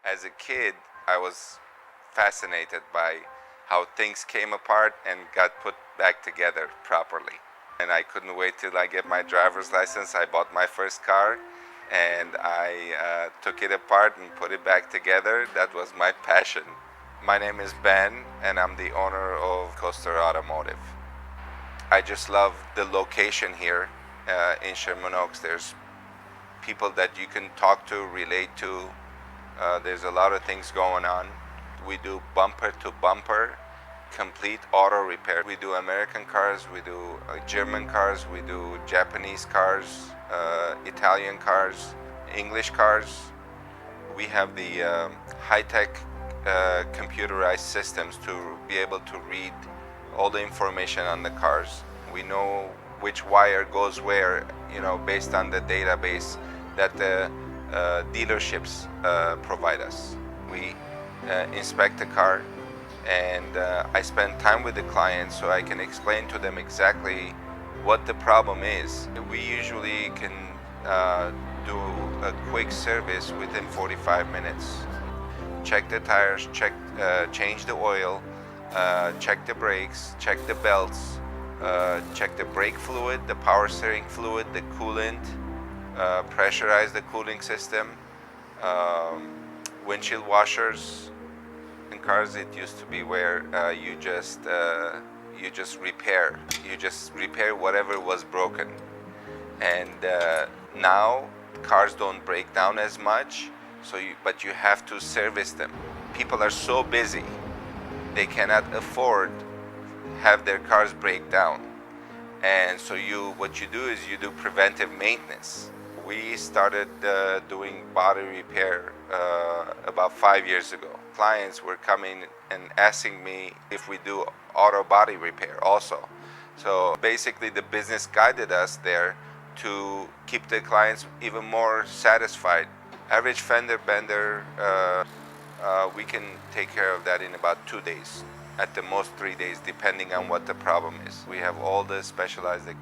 As a kid, I was fascinated by how things came apart and got put back together properly. And I couldn't wait till I get my driver's license. I bought my first car and I took it apart and put it back together. That was my passion. My name is Ben and I'm the owner of Koester Automotive. I just love the location here in Sherman Oaks. There's people that you can talk to, relate to. There's a lot of things going on. We do bumper to bumper, complete auto repair. We do American cars, we do German cars, we do Japanese cars, Italian cars, English cars. We have the high-tech computerized systems to be able to read all the information on the cars. We know which wire goes where, based on the database that the dealerships provide us. We inspect the car and I spend time with the client so I can explain to them exactly what the problem is. We usually can do a quick service within 45 minutes. Check the tires, change the oil, check the brakes, check the belts, check the brake fluid, the power steering fluid, the coolant, pressurize the cooling system, windshield washers. In cars, it used to be where you just repair whatever was broken, and now cars don't break down as much. But you have to service them. People are so busy, they cannot afford have their cars break down, and so what you do is you do preventive maintenance. We started doing body repair about 5 years ago. Clients were coming and asking me if we do auto body repair also. So basically the business guided us there to keep the clients even more satisfied. Average fender bender, we can take care of that in about 2 days, at the most 3 days, depending on what the problem is. We have all the specialized equipment.